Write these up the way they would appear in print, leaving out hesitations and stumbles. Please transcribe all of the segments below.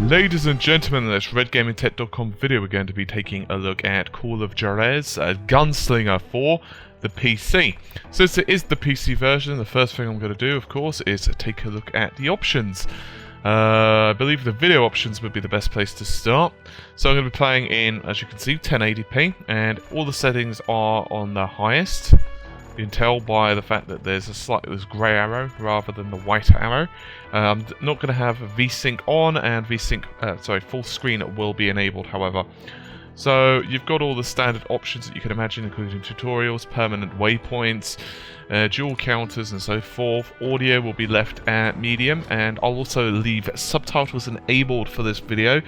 Ladies and gentlemen, in this RedGamingTech.com video, we're going to be taking a look at Call of Juarez Gunslinger for the PC. Since it is the PC version, the first thing I'm going to do, of course, is take a look at the options. I believe the video options would be the best place to start. So I'm going to be playing in, as you can see, 1080p, and all the settings are on the highest. You can tell by the fact that there's this grey arrow rather than the white arrow. I'm not going to have VSync on, and full screen will be enabled, however. So you've got all the standard options that you can imagine, including tutorials, permanent waypoints, dual counters and so forth. Audio will be left at medium, and I'll also leave subtitles enabled for this video.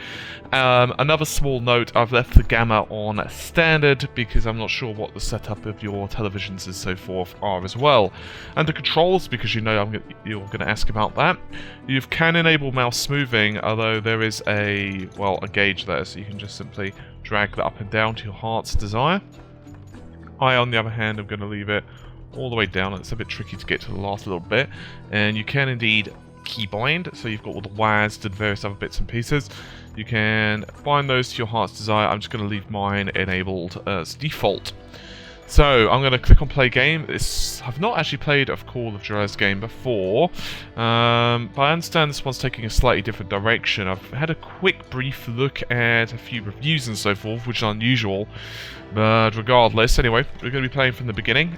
Another small note, I've left the gamma on standard because I'm not sure what the setup of your televisions and so forth are as well. And the controls, because you know you're going to ask about that, you can enable mouse smoothing, although there is a gauge there, so you can just simply drag that up and down to your heart's desire. I, on the other hand, am going to leave it all the way down. It's a bit tricky to get to the last little bit, and you can indeed keybind, so you've got all the WASD and various other bits and pieces. You can bind those to your heart's desire. I'm just going to leave mine enabled as default. So I'm going to click on play game. I've not actually played a Call of Juarez game before, but I understand this one's taking a slightly different direction. I've had a quick brief look at a few reviews and so forth, which is unusual, but regardless, anyway, we're going to be playing from the beginning.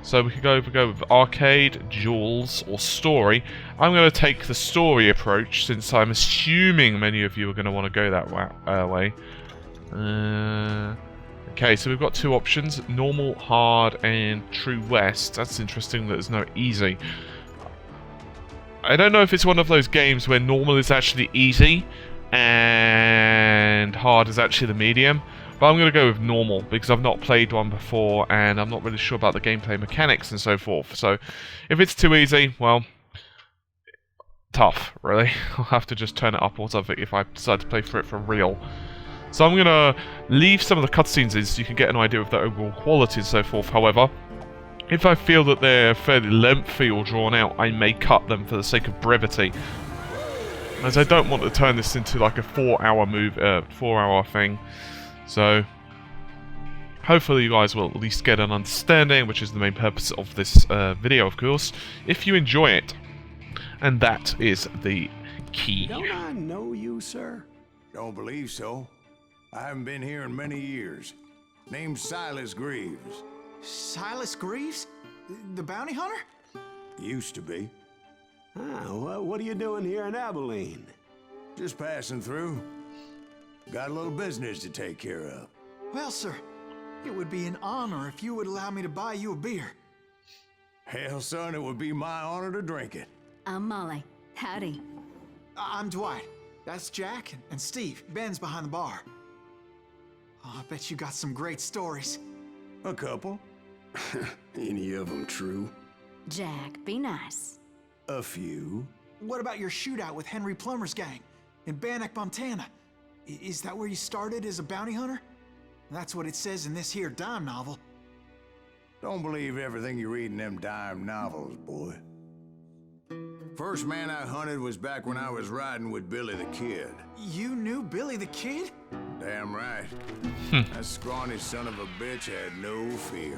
So we could go with arcade, duels, or story. I'm going to take the story approach, since I'm assuming many of you are going to want to go that way. Okay, so we've got two options, normal, hard, and true west. That's interesting that there's no easy. I don't know if it's one of those games where normal is actually easy and hard is actually the medium, but I'm going to go with normal because I've not played one before and I'm not really sure about the gameplay mechanics and so forth. So if it's too easy, well, tough, really. I'll have to just turn it up or something if I decide to play for it for real. So I'm going to leave some of the cutscenes in so you can get an idea of the overall quality and so forth. However, if I feel that they're fairly lengthy or drawn out, I may cut them for the sake of brevity, as I don't want to turn this into like a 4-hour thing. So hopefully you guys will at least get an understanding, which is the main purpose of this video, of course, if you enjoy it. And that is the key. Don't I know you, sir? Don't believe so. I haven't been here in many years. Name's Silas Greaves. Silas Greaves? The bounty hunter? Used to be. Well, what are you doing here in Abilene? Just passing through. Got a little business to take care of. Well, sir, it would be an honor if you would allow me to buy you a beer. Hell, son, it would be my honor to drink it. I'm Molly. Howdy. I'm Dwight. That's Jack and Steve. Ben's behind the bar. Oh, I bet you got some great stories. A couple. Any of them true? Jack, be nice. A few. What about your shootout with Henry Plummer's gang in Bannock, Montana? Is that where you started as a bounty hunter? That's what it says in this here dime novel. Don't believe everything you read in them dime novels, boy. First man I hunted was back when I was riding with Billy the Kid. You knew Billy the Kid? Damn right. That scrawny son of a bitch had no fear.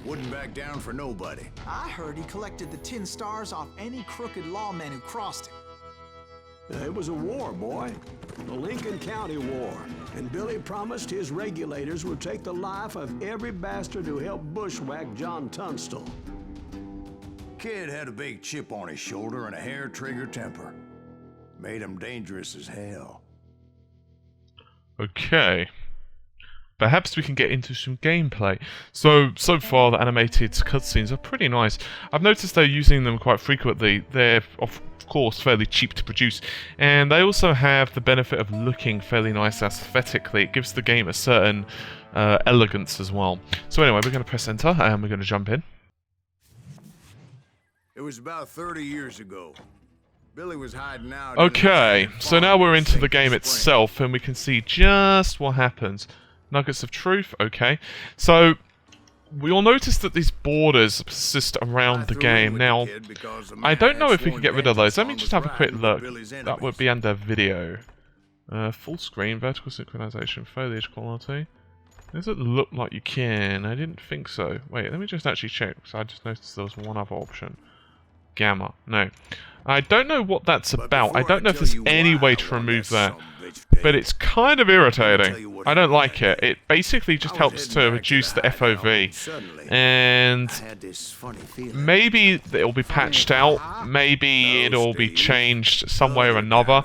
Wouldn't back down for nobody. I heard he collected the 10 stars off any crooked lawman who crossed him. It was a war, boy. The Lincoln County War. And Billy promised his regulators would take the life of every bastard who helped bushwhack John Tunstall. Kid had a big chip on his shoulder and a hair-trigger temper. Made him dangerous as hell. Okay. Perhaps we can get into some gameplay. So far the animated cutscenes are pretty nice. I've noticed they're using them quite frequently. They're, of course, fairly cheap to produce. And they also have the benefit of looking fairly nice aesthetically. It gives the game a certain elegance as well. So anyway, we're going to press enter and we're going to jump in. It was about 30 years ago. Billy was hiding out. Okay, so now we're into the game itself and we can see just what happens. Nuggets of truth, okay. So You'll notice that these borders persist around the game. Now, I don't know if we can get rid of those. Let me just have a quick look. That would be under video. Full screen, vertical synchronization, foliage quality. Does it look like you can? I didn't think so. Wait, let me just actually check, because I just noticed there was one other option. Gamma. No. I don't know what that's about. I don't know if there's any way to remove that. But it's kind of irritating. I don't like it. It basically just helps to reduce the FOV. And maybe it'll be patched out. Maybe it'll be changed some way or another.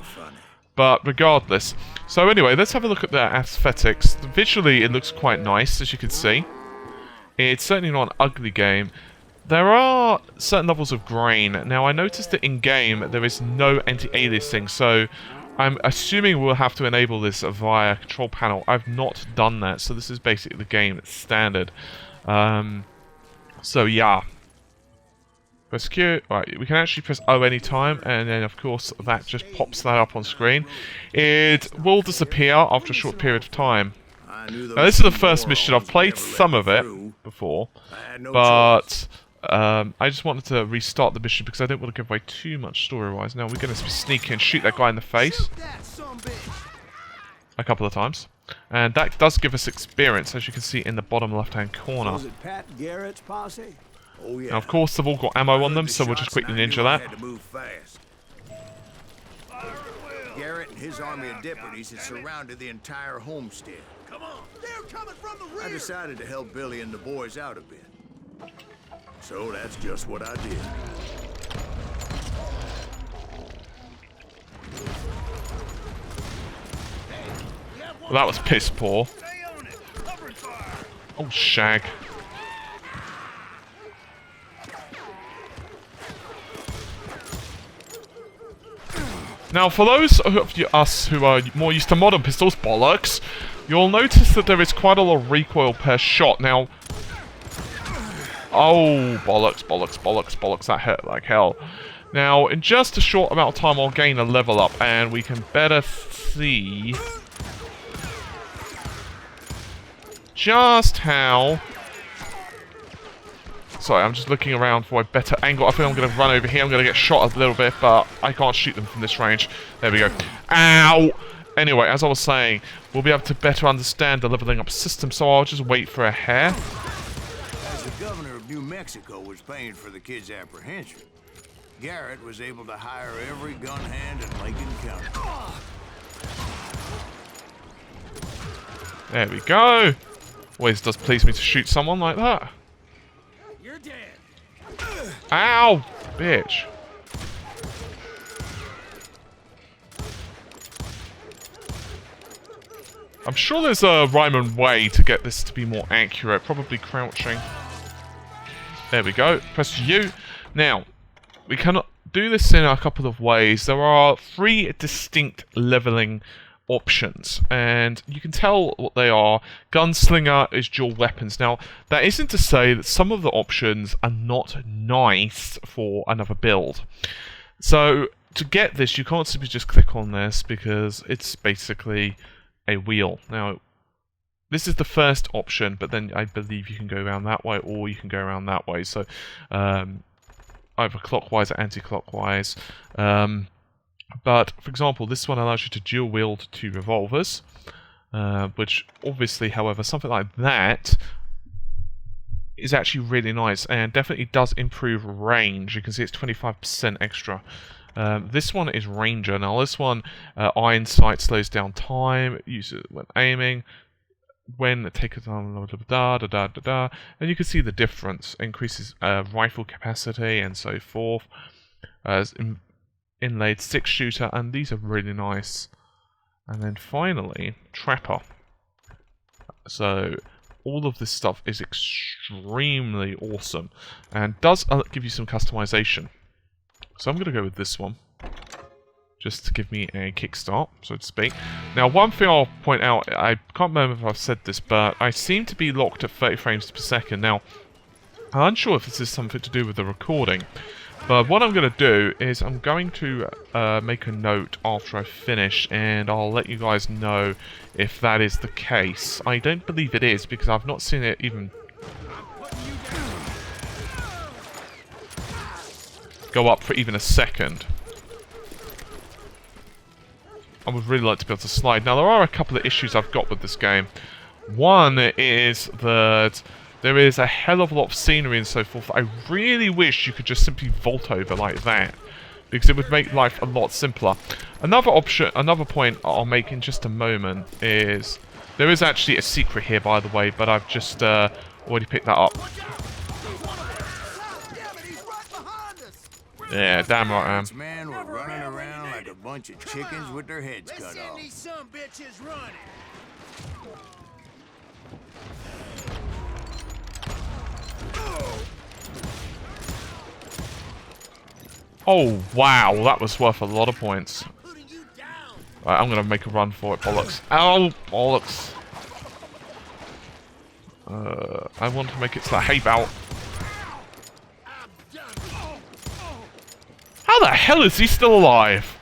But regardless. So anyway, let's have a look at the aesthetics. Visually, it looks quite nice, as you can see. It's certainly not an ugly game. There are certain levels of grain. Now, I noticed that in-game, there is no anti-aliasing, so I'm assuming we'll have to enable this via control panel. I've not done that, so this is basically the game. It's standard. So, yeah. Press Q. Alright, we can actually press O anytime, and then, of course, that just pops that up on screen. It will disappear after a short period of time. Now, this is the first mission. I've played some of it before, but I just wanted to restart the mission because I didn't want to give away too much story-wise. Now, we're going to sneak in and shoot that guy in the face a couple of times. And that does give us experience, as you can see in the bottom left-hand corner. Was it Pat Garrett's posse? Oh, yeah. Now, of course, they've all got ammo on them, so we'll just quickly ninja that. Garrett and his army of deputies had surrounded the entire homestead. Come on, they're coming from the rear. I decided to help Billy and the boys out a bit. So that's just what I did. Well, that was piss poor. Oh, shag. Now, for those of us who are more used to modern pistols, bollocks, you'll notice that there is quite a lot of recoil per shot. Now, oh, bollocks, bollocks, bollocks, bollocks, that hurt like hell. Now, in just a short amount of time, I'll gain a level up, and we can better see just how... Sorry, I'm just looking around for a better angle. I think I'm going to run over here. I'm going to get shot a little bit, but I can't shoot them from this range. There we go. Ow! Anyway, as I was saying, we'll be able to better understand the leveling up system, so I'll just wait for a hair. As the governor of New Mexico was paying for the kid's apprehension, Garrett was able to hire every gun hand in Lincoln County. There we go. Always does please me to shoot someone like that. You're dead. Ow! Bitch. I'm sure there's a rhyme and way to get this to be more accurate. Probably crouching. There we go. Press U. Now, we can do this in a couple of ways. There are 3 distinct leveling options, and you can tell what they are. Gunslinger is dual weapons. Now, that isn't to say that some of the options are not nice for another build. So, to get this, you can't simply just click on this, because it's basically a wheel. Now, this is the first option, but then I believe you can go around that way, or you can go around that way. So, either clockwise or anti-clockwise. But, for example, this one allows you to dual wield 2 revolvers, which obviously, however, something like that is actually really nice and definitely does improve range. You can see it's 25% extra. This one is Ranger. Now, this one, iron sight slows down time, use it when aiming, when it takes on da-da-da-da-da, and you can see the difference. Increases rifle capacity and so forth. Inlaid 6-shooter, and these are really nice. And then finally, Trapper. So all of this stuff is extremely awesome and does give you some customization. So I'm going to go with this one, just to give me a kickstart, so to speak. Now, one thing I'll point out, I can't remember if I've said this, but I seem to be locked at 30 frames per second. Now, I'm unsure if this is something to do with the recording. But what I'm going to do is I'm going to make a note after I finish, and I'll let you guys know if that is the case. I don't believe it is, because I've not seen it even go up for even a second. I would really like to be able to slide. Now, there are a couple of issues I've got with this game. One is that there is a hell of a lot of scenery and so forth. I really wish you could just simply vault over like that, because it would make life a lot simpler. Another point I'll make in just a moment is there is actually a secret here, by the way, but I've just already picked that up. Yeah, damn right I am. Man, we're running around like a bunch of chickens with their heads cut off. These some bitches running. Oh, wow, that was worth a lot of points. Right, I'm going to make a run for it, bollocks. Ow, bollocks. I want to make it to that hay bout. How the hell is he still alive?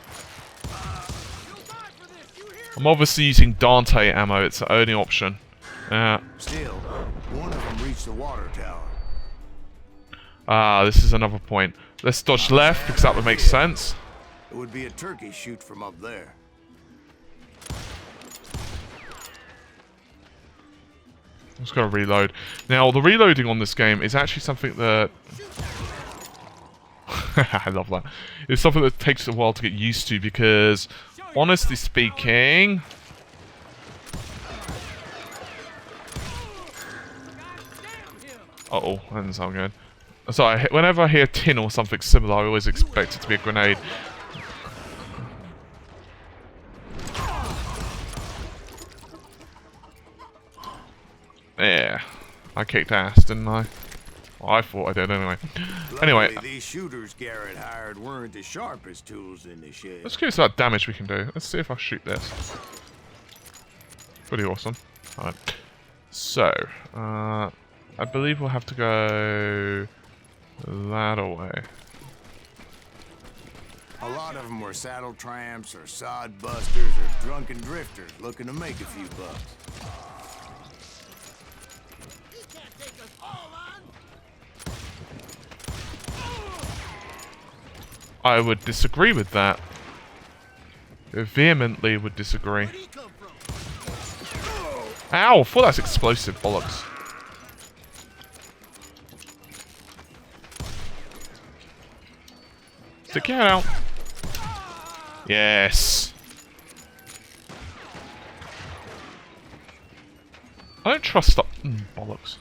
I'm obviously using Dante ammo, it's the only option. Still, one of them reached the water tower. Ah, this is another point. Let's dodge left, because that would make sense. It would be a turkey shoot from up there. I'm just going to reload. Now, the reloading on this game is actually something that... I love that. It's something that takes a while to get used to, because, honestly speaking... Uh-oh, that doesn't sound good. So, whenever I hear tin or something similar, I always expect it to be a grenade. Yeah, I kicked ass, didn't I? Well, I thought I did anyway. Anyway, these shooters Garrett hired weren't the sharpest tools in the shed. let's see what damage we can do. Let's see if I shoot this. Pretty awesome. Alright. So, I believe we'll have to go that away. A lot of them were saddle tramps or sod busters or drunken drifters looking to make a few bucks. I would disagree with that. Vehemently would disagree. Ow! I thought that's explosive, bollocks. Stick your head out. Yes. I don't trust that. Bollocks.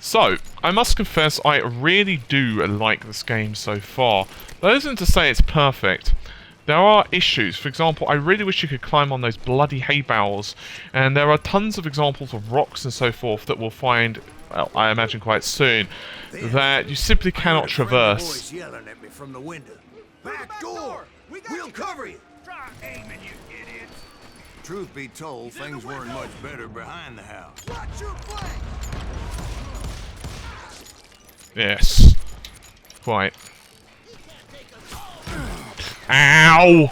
So, I must confess, I really do like this game so far. That isn't to say it's perfect. There are issues. For example, I really wish you could climb on those bloody hay bales. And there are tons of examples of rocks and so forth that we'll find, well, I imagine quite soon, that you simply cannot traverse. Yelling at me from the window. Back door! We'll cover you! Try aiming, you idiots! Truth be told, things weren't much better behind the house. Watch your flank! Yes. Quite. Ow!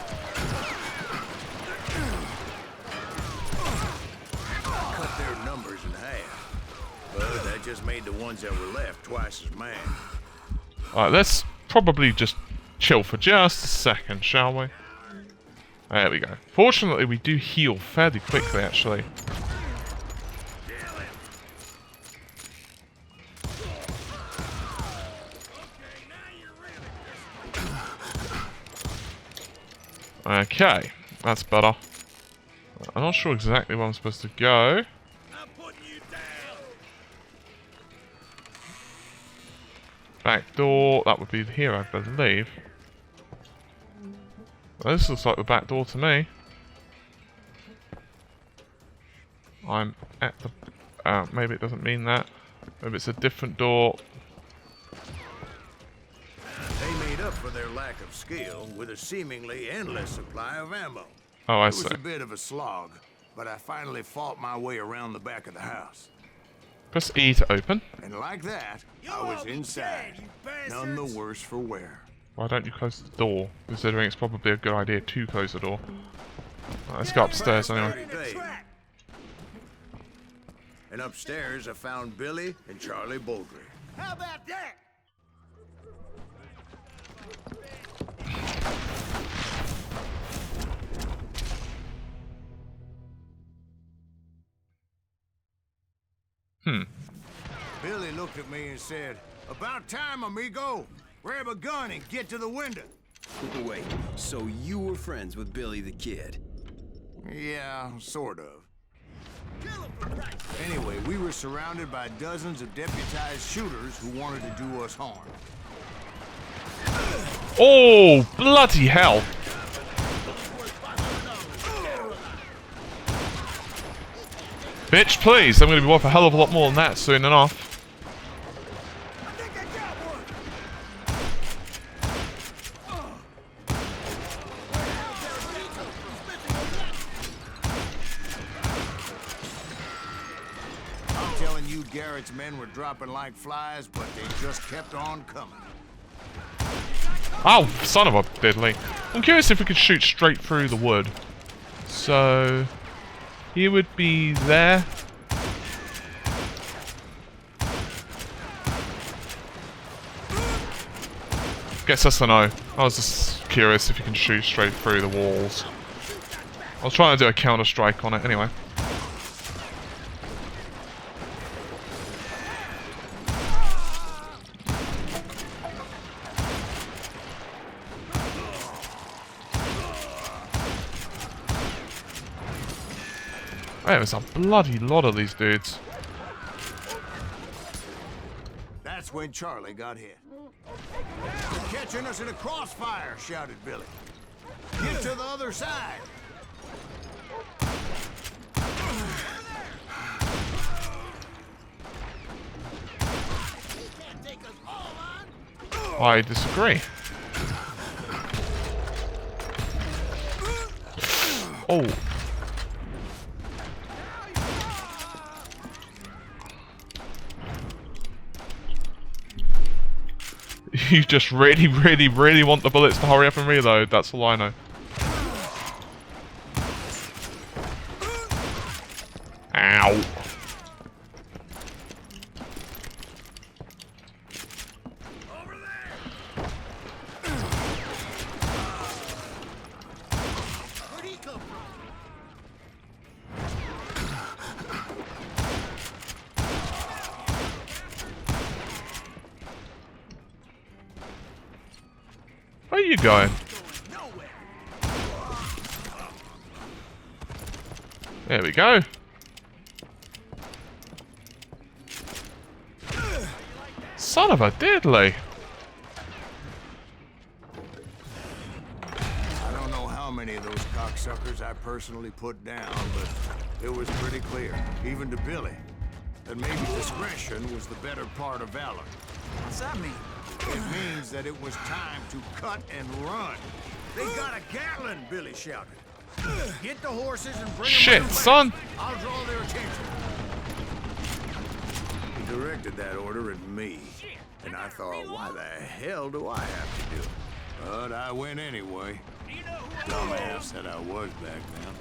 Cut their numbers in half. But that just made the ones that were left twice as mad. Alright, let's probably just chill for just a second, shall we? There we go. Fortunately, we do heal fairly quickly, actually. Okay, that's better. I'm not sure exactly where I'm supposed to go. Back door, that would be here, I believe. Well, this looks like the back door to me. I'm at the... maybe it doesn't mean that. Maybe it's a different door. They made up for their lack of skill with a seemingly endless supply of ammo. Oh, I It see. was a bit of a slog, but I finally fought my way around the back of the house. Press E to open. And like that, I was inside. None the worse for wear. Why don't you close the door? Considering it's probably a good idea to close the door. Right, let's go upstairs anyway. And upstairs, I found Billy and Charlie Baldry. How about that? Billy looked at me and said, "About time, amigo. Grab a gun and get to the window." Wait, so you were friends with Billy the Kid? Yeah, sort of. Anyway, we were surrounded by dozens of deputized shooters who wanted to do us harm. Oh, bloody hell. Bitch, please. I'm going to be worth a hell of a lot more than that soon enough. I'm telling you, Garrett's men were dropping like flies, but they just kept on coming. Oh, son of a diddly. I'm curious if we could shoot straight through the wood. So, he would be there. Guess that's a no. I was just curious if you can shoot straight through the walls. I was trying to do a counter strike on it anyway. There's a bloody lot of these dudes. That's when Charlie got hit. "They're catching us in a crossfire," shouted Billy. "Get to the other side." I disagree. Oh. You just really, really, really want the bullets to hurry up and reload, that's all I know. Ow. Where'd he come from? Where are you going? There we go. Son of a diddly. I don't know how many of those cocksuckers I personally put down, but it was pretty clear, even to Billy, that maybe discretion was the better part of valor. What's that mean? It means that it was time to cut and run. "They got a Gatlin," Billy shouted. "Get the horses and bring Shit, them right son. away. I'll draw their attention." He directed that order at me, and I thought, why the hell do I have to do it? But I went anyway. Dumbass that I was back then.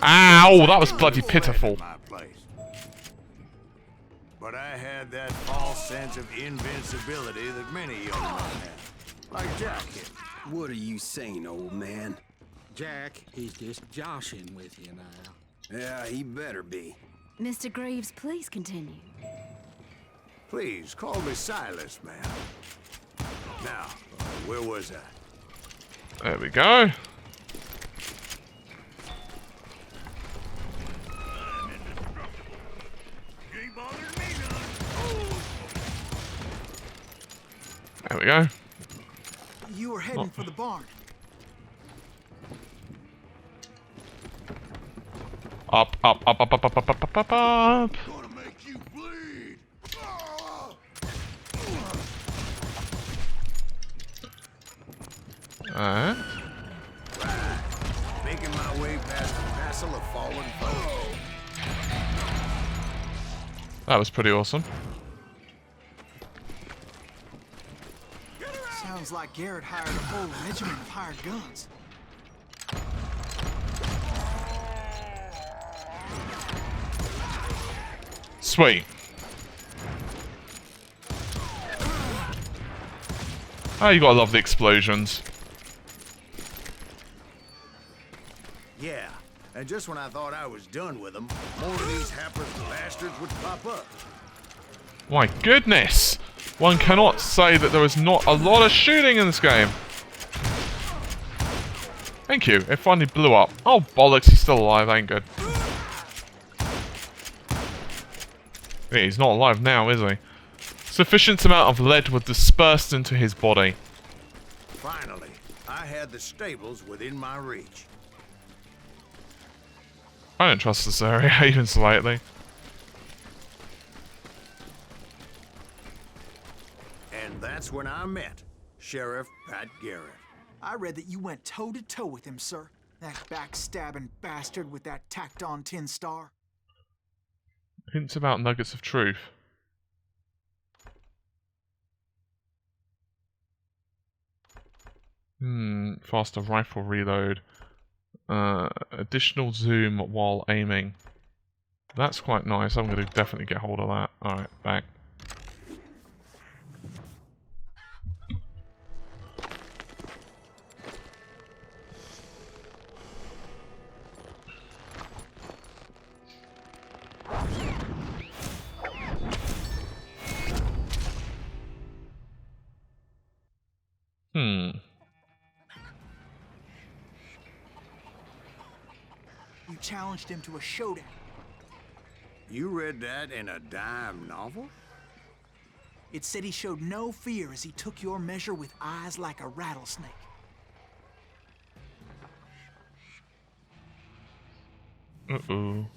Ow, that was bloody pitiful. My place. But I had that false sense of invincibility that many young men have. Like Jack here. What are you saying, old man? Jack, he's just joshing with you now. Yeah, he better be. Mr. Greaves, please continue. Please, call me Silas, man. Now, where was I? There we go. There we go. You were heading for the barn. Up, up, up, up, up, up, up, up, up, up, up. Gonna make you bleed. Alright. Making my way past the castle of fallen foes. That was pretty awesome. Sounds like Garrett hired a whole regiment of hired guns. Sweet. Oh, you gotta love the explosions. Yeah, and just when I thought I was done with them, more of these hapless bastards would pop up. My goodness! One cannot say that there is not a lot of shooting in this game. Thank you, it finally blew up. Oh bollocks, he's still alive, ain't good. Yeah, he's not alive now, is he? Sufficient amount of lead was dispersed into his body. Finally, I had the stables within my reach. I don't trust this area, even slightly. And that's when I met Sheriff Pat Garrett. I read that you went toe-to-toe with him, sir. That backstabbing bastard with that tacked-on tin star. Hints about nuggets of truth. Faster rifle reload. Additional zoom while aiming. That's quite nice. I'm going to definitely get hold of that. Alright, back. You challenged him to a showdown. You read that in a dime novel? It said he showed no fear as he took your measure with eyes like a rattlesnake. Uh-oh.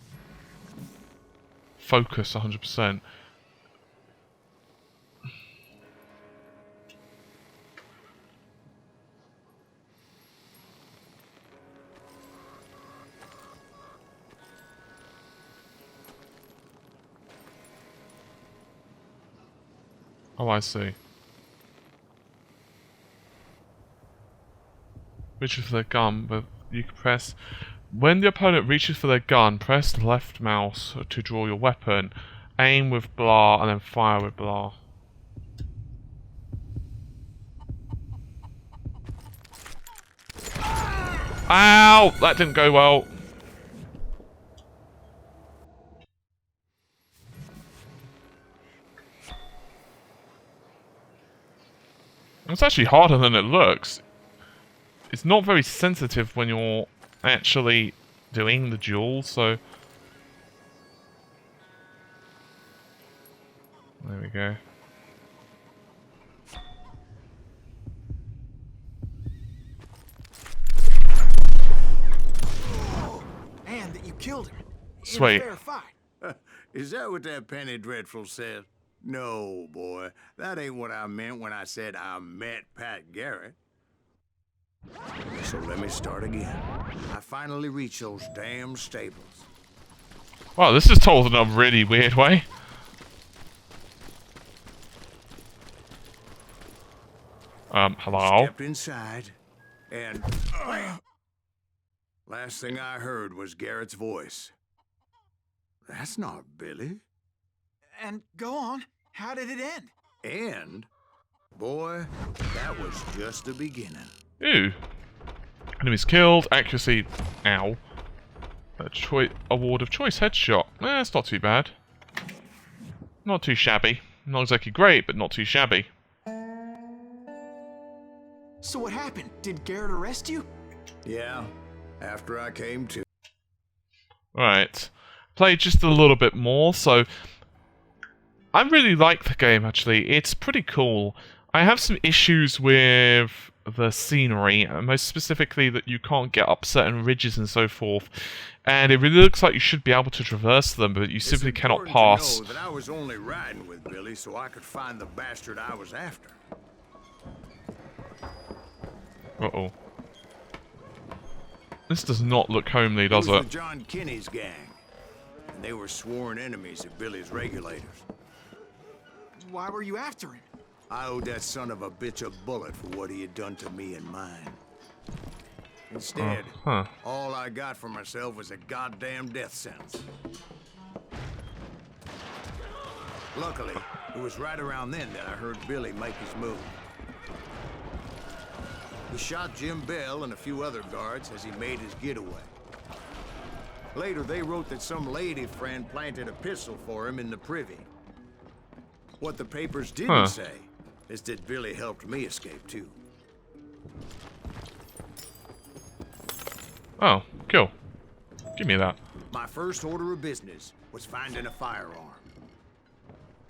Focus 100%. Oh, I see. Reaches for their gun, but you can press... When the opponent reaches for their gun, press left mouse to draw your weapon. Aim with blah, and then fire with blah. Ow! That didn't go well. It's actually harder than it looks. It's not very sensitive when you're actually doing the duel, so... There we go. And that you killed him. Sweet. In a fair fight. Is that what that Penny Dreadful said? No, boy. That ain't what I meant when I said I met Pat Garrett. So let me start again. I finally reached those damn stables. Wow, this is told in a really weird way. Hello? Stepped inside, and... Last thing I heard was Garrett's voice. That's not Billy. And go on. How did it end? And, boy, that was just the beginning. Ooh. Enemies killed. Accuracy. Ow. Award of choice headshot. That's not too bad. Not too shabby. Not exactly great, but not too shabby. So what happened? Did Garrett arrest you? Yeah, after I came to. Right. Played just a little bit more, so... I really like the game, actually. It's pretty cool. I have some issues with the scenery, most specifically that you can't get up certain ridges and so forth. And it really looks like you should be able to traverse them, but you simply cannot pass. To know that I was only riding with Billy so I could find the bastard I was after. Uh-oh. This does not look homely, He does was it? with John Kinney's gang, and they were sworn enemies of Billy's regulators. Why were you after him? I owed that son of a bitch a bullet for what he had done to me and mine. Instead, all I got for myself was a goddamn death sentence. Luckily, it was right around then that I heard Billy make his move. He shot Jim Bell and a few other guards as he made his getaway. Later, they wrote that some lady friend planted a pistol for him in the privy. What the papers didn't say is that Billy helped me escape, too. Oh, cool. Give me that. My first order of business was finding a firearm.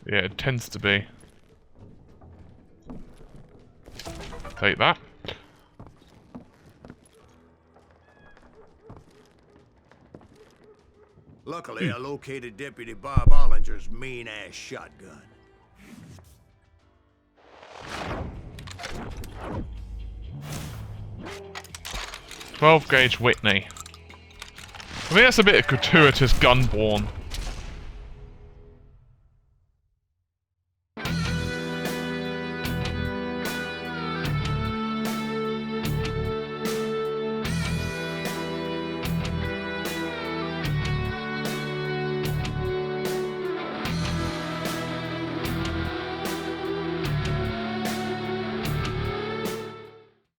Yeah, it tends to be. Take that. Luckily, I located Deputy Bob Ollinger's mean-ass shotgun. .12 gauge Whitney. I think that's a bit of gratuitous gun porn.